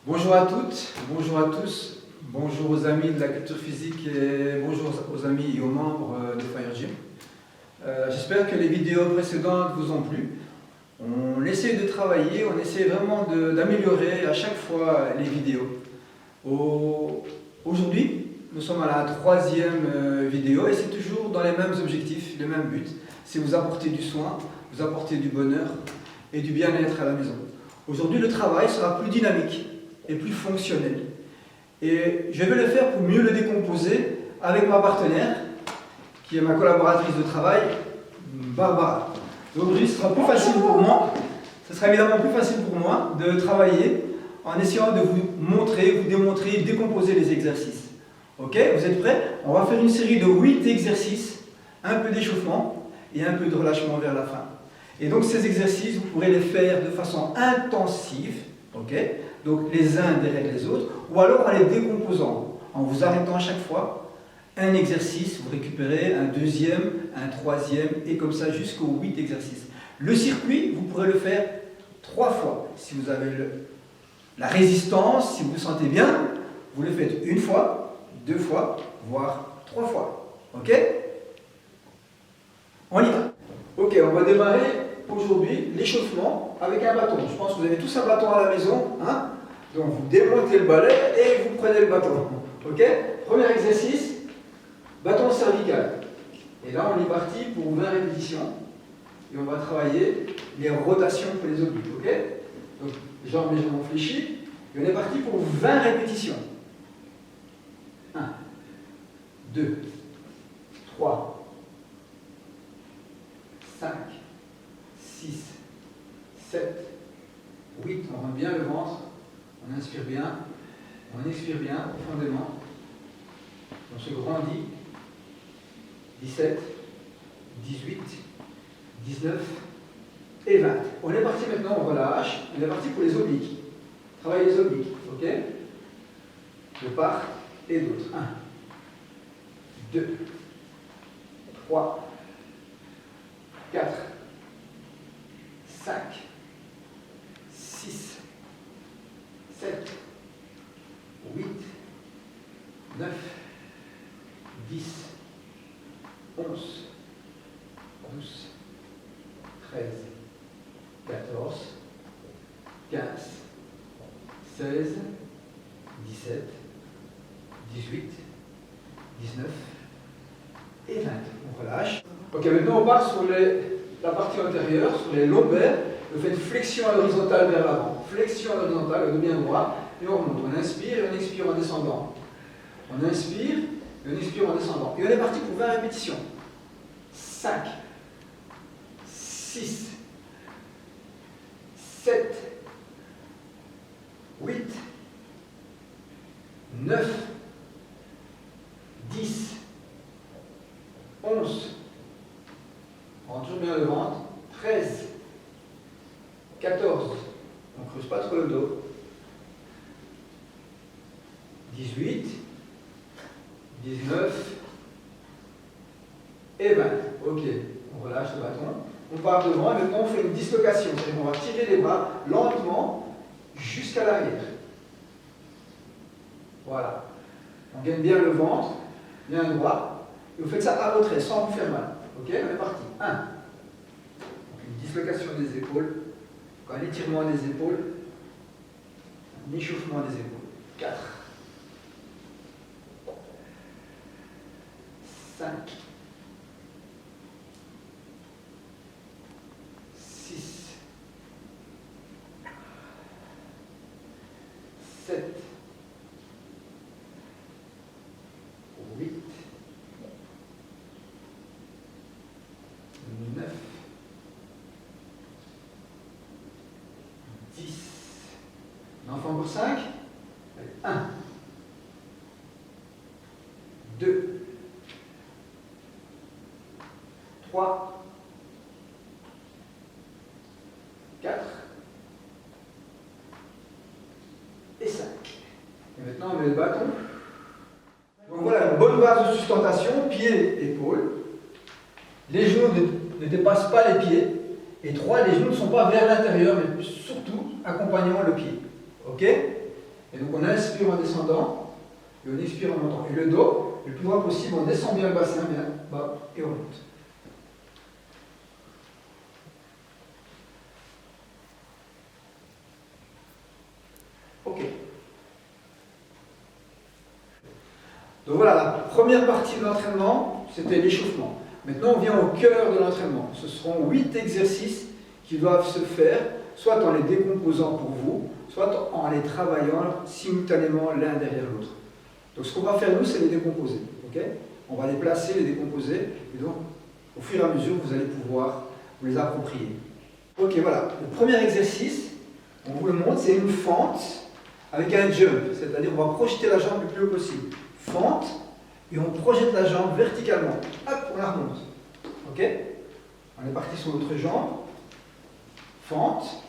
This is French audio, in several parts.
Bonjour à toutes, bonjour à tous, bonjour aux amis de la culture physique et bonjour aux amis et aux membres de Fire Gym. J'espère que les vidéos précédentes vous ont plu. On essaie de travailler, on essaie vraiment d'améliorer à chaque fois les vidéos. Aujourd'hui, nous sommes à la troisième vidéo et c'est toujours dans les mêmes objectifs, le même but. C'est vous apporter du soin, vous apporter du bonheur et du bien-être à la maison. Aujourd'hui, le travail sera plus dynamique et plus fonctionnel. Et je vais le faire pour mieux le décomposer avec ma partenaire, qui est ma collaboratrice de travail, Barbara. Aujourd'hui, ce sera plus facile pour moi, ce sera évidemment plus facile pour moi de travailler en essayant de vous montrer, vous démontrer, décomposer les exercices. Ok, vous êtes prêts? On va faire une série de 8 exercices, un peu d'échauffement et un peu de relâchement vers la fin. Et donc ces exercices, vous pourrez les faire de façon intensive, ok? Donc les uns derrière les autres, ou alors en les décomposant, en vous arrêtant à chaque fois, un exercice, vous récupérez un deuxième, un troisième, et comme ça jusqu'aux 8 exercices. Le circuit, vous pourrez le faire 3 fois. Si vous avez la résistance, si vous vous sentez bien, vous le faites une fois, 2 fois, voire 3 fois. Ok? On y va. Ok, on va démarrer aujourd'hui l'échauffement avec un bâton. Je pense que vous avez tous un bâton à la maison, hein? Donc vous démontez le balai et vous prenez le bâton. Ok? Premier exercice, bâton cervical. Et là on est parti pour 20 répétitions. Et on va travailler les rotations pour les obliques. Ok? Donc jambes légèrement fléchies. Et on est parti pour 20 répétitions. 1, 2, 3, 5, 6, 7, 8, on rentre bien le ventre, on inspire bien, on expire bien profondément, on se grandit, 17, 18, 19 et 20. On est parti maintenant, on relâche, on est parti pour les obliques. Travaille les obliques, ok? De part et d'autre. 1, 2, 3, 4, 5, 6, 7, 8, 9, 10, 11, 12, 13, 14, 15, 16, 17, 18, 19 et 20. On relâche. Ok, maintenant on part sur la partie antérieure, sur les lombaires. Vous faites flexion à l'horizontale vers l'avant. Flexion à l'horizontale, le dos bien droit. Et on remonte. On inspire et on expire en descendant. On inspire et on expire en descendant. Et on est parti pour 20 répétitions. 5, 6, 7, 8, 9, 10, 11, on rentre toujours bien le ventre, 13, 14, on ne creuse pas trop le dos, 18, 19 et 20. Ok, on relâche le bâton, on part devant et maintenant on fait une dislocation, c'est-à-dire on va tirer les bras lentement jusqu'à l'arrière. Voilà, on gagne bien le ventre, bien droit, et vous faites ça à votre aise, sans vous faire mal. Ok, on est parti. 1. Une dislocation des épaules, un étirement des épaules, un échauffement des épaules. 4, 5, 6, 7, 8, 9, 10. On en fait encore 5. 1, 2, 3, 4 et 5. Et maintenant on met le bâton. Donc voilà, une bonne base de sustentation, pieds, épaules. Les genoux ne dépassent pas les pieds. Et 3, les genoux ne sont pas vers l'intérieur, mais surtout accompagnant le pied. Ok? Et donc on inspire en descendant, et on expire en montant. Et le dos, le plus droit possible, on descend bien le bassin, bien bas, et on monte. Ok. Donc voilà, la première partie de l'entraînement, c'était l'échauffement. Maintenant, on vient au cœur de l'entraînement. Ce seront 8 exercices qui doivent se faire, soit en les décomposant pour vous, soit en les travaillant simultanément l'un derrière l'autre. Donc ce qu'on va faire nous, c'est les décomposer. Okay, on va les placer, les décomposer, et donc au fur et à mesure, vous allez pouvoir vous les approprier. Ok, voilà. Le premier exercice, on vous le montre, c'est une fente avec un jump, c'est-à-dire on va projeter la jambe le plus haut possible. Fente, et on projette la jambe verticalement. Hop, on la remonte. Ok? On est parti sur l'autre jambe. Fente.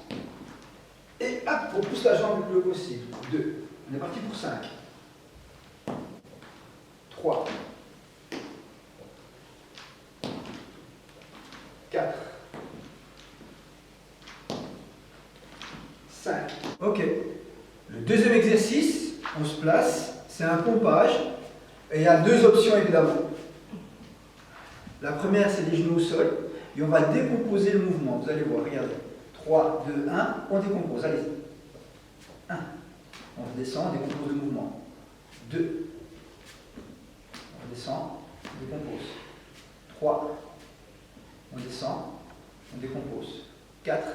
Et hop, on pousse la jambe le plus haut possible. 2. On est parti pour 5. 3. 4. 5. Ok. Le deuxième exercice, on se place, c'est un pompage. Et il y a 2 options évidemment. La première, c'est les genoux au sol. Et on va décomposer le mouvement. Vous allez voir, regardez. 3, 2, 1, on décompose. Allez-y. 1. On redescend, on décompose le mouvement. 2. On descend, on décompose. 3. On descend, on décompose. 4.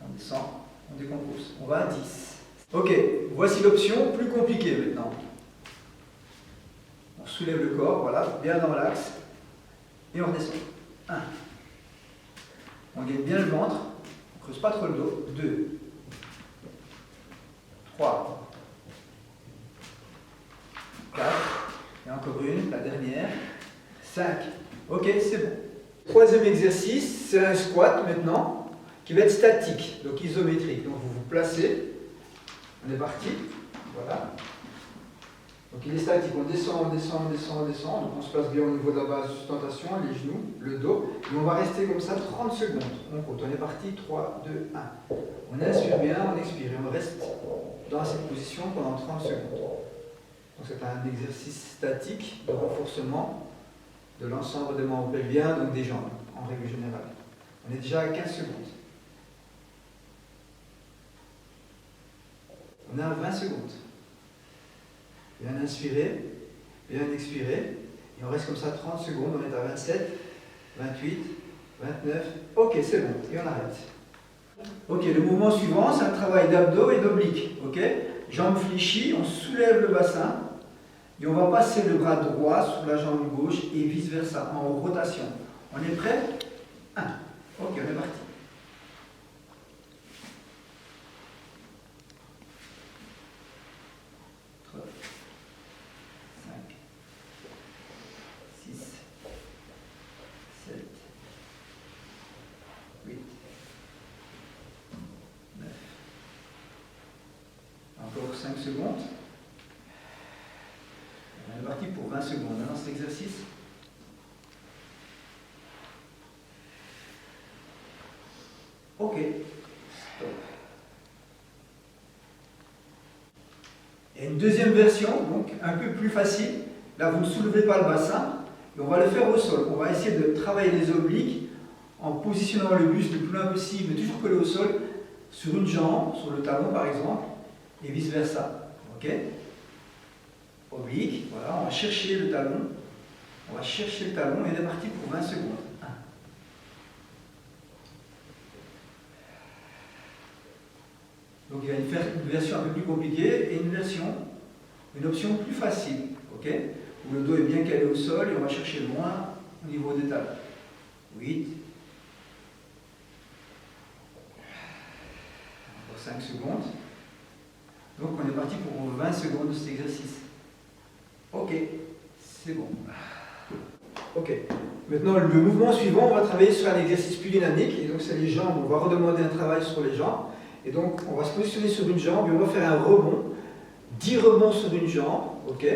On descend, on décompose. On va à 10. Ok, voici l'option plus compliquée maintenant. On soulève le corps, voilà, bien dans l'axe. Et on redescend. 1. On gaine bien le ventre. On ne creuse pas trop le dos. 2. 3. 4. Et encore une, la dernière. 5. Ok, c'est bon. Troisième exercice, c'est un squat maintenant, qui va être statique, donc isométrique. Donc vous vous placez. On est parti. Voilà. Donc il est statique, on descend, on descend, on descend, on descend, donc on se place bien au niveau de la base de sustentation, les genoux, le dos, et on va rester comme ça 30 secondes. On compte, on est parti, 3, 2, 1. On inspire bien, on expire, et on reste dans cette position pendant 30 secondes. Donc c'est un exercice statique de renforcement de l'ensemble des membres pelviens, donc des jambes, en règle générale. On est déjà à 15 secondes. On est à 20 secondes. Bien inspirer, bien expirer, et on reste comme ça 30 secondes, on est à 27, 28, 29, ok c'est bon, et on arrête. Ok, le mouvement suivant, c'est un travail d'abdos et d'obliques, ok? Jambes fléchies, on soulève le bassin, et on va passer le bras droit sur la jambe gauche, et vice versa, en rotation. On est prêt? 1, ok, on est parti. 5 secondes. On est parti pour 20 secondes. Maintenant cet exercice. Ok. Stop. Et une deuxième version, donc un peu plus facile. Là, vous ne soulevez pas le bassin. Et on va le faire au sol. On va essayer de travailler les obliques en positionnant le buste le plus loin possible, mais toujours collé au sol, sur une jambe, sur le talon par exemple. Et vice versa. Ok? Oblique, voilà, on va chercher le talon. On va chercher le talon et on est parti pour 20 secondes. 1. Donc il y a une version un peu plus compliquée et une option plus facile. Ok? Où le dos est bien calé au sol et on va chercher loin au niveau des talons. 8. Encore 5 secondes. Donc on est parti pour 20 secondes de cet exercice. Ok, c'est bon. Ok, maintenant le mouvement suivant, on va travailler sur un exercice plus dynamique. Et donc c'est les jambes, on va redemander un travail sur les jambes. Et donc on va se positionner sur une jambe et on va faire un rebond. 10 rebonds sur une jambe. Ok,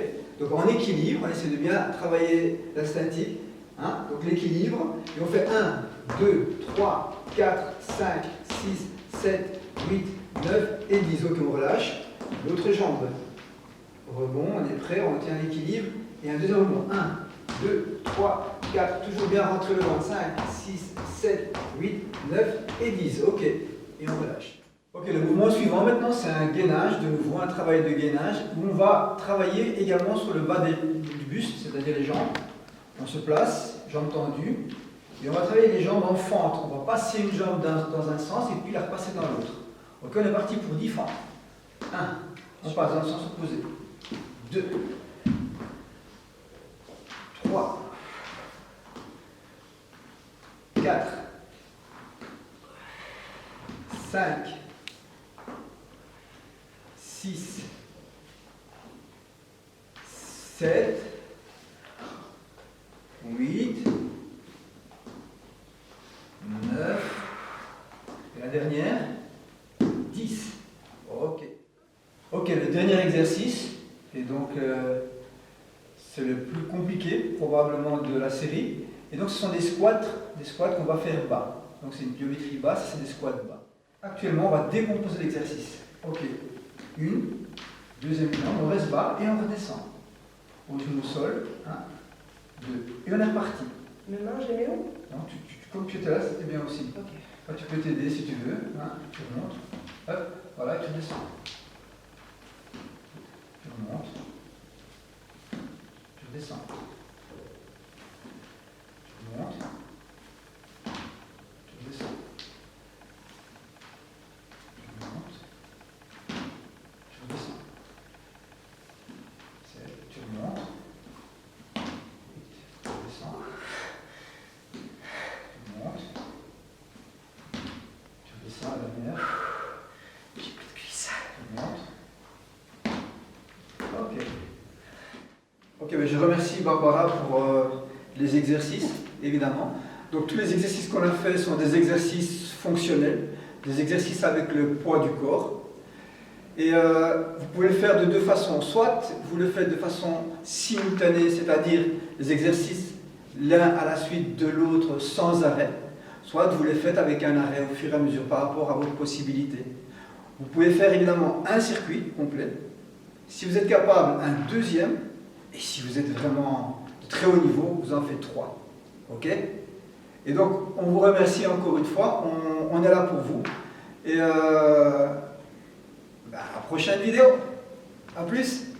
donc en équilibre, on essaie de bien travailler la statique. Hein, donc l'équilibre. Et on fait 1, 2, 3, 4, 5, 6, 7, 8, 9 et 10. Ok, on relâche. L'autre jambe. Rebond, on est prêt, on tient l'équilibre. Et un deuxième rebond. 1, 2, 3, 4. Toujours bien rentrer le ventre. 5, 6, 7, 8, 9 et 10. Ok, et on relâche. Ok, le mouvement suivant maintenant, c'est un gainage, de nouveau un travail de gainage, où on va travailler également sur le bas du buste, c'est-à-dire les jambes. On se place, jambes tendues, et on va travailler les jambes en fente. On va passer une jambe dans un sens et puis la repasser dans l'autre. Ok, on est parti pour 10 fentes. 1, on passe dans le sens opposé. 2, 3, 4, 5, 6, 7, 8, 9, et la dernière, 10. Ok. Ok, le dernier exercice, et donc c'est le plus compliqué probablement de la série. Et donc ce sont des squats qu'on va faire bas. Donc c'est une pliométrie basse, c'est des squats bas. Actuellement, on va décomposer l'exercice. Ok, une, deuxième jambe, on reste bas et on redescend. Au genou au sol, 1, 2, et on est reparti. Mes mains, je les mets où? Non, comme tu étais là, c'était bien aussi. Ok. Là, tu peux t'aider si tu veux. Tu remontes. Hop, voilà, tu redescends. Tu remontes. Tu redescends. Tu remontes. Tu redescends. Tu remontes. Tu redescends. Tu remontes. Tu redescends. Tu remontes. Tu redescends à la dernière. J'ai plus de cuisse. Tu remontes. Ok. Ok, ben je remercie Barbara pour les exercices, évidemment. Donc tous les exercices qu'on a fait sont des exercices fonctionnels, des exercices avec le poids du corps. Et vous pouvez le faire de deux façons. Soit vous le faites de façon simultanée, c'est-à-dire les exercices l'un à la suite de l'autre sans arrêt. Soit vous les faites avec un arrêt au fur et à mesure par rapport à vos possibilités. Vous pouvez faire évidemment un circuit complet. Si vous êtes capable, un deuxième. Et si vous êtes vraiment de très haut niveau, vous en faites 3. Ok? Et donc, on vous remercie encore une fois. On est là pour vous. Et à la prochaine vidéo. À plus!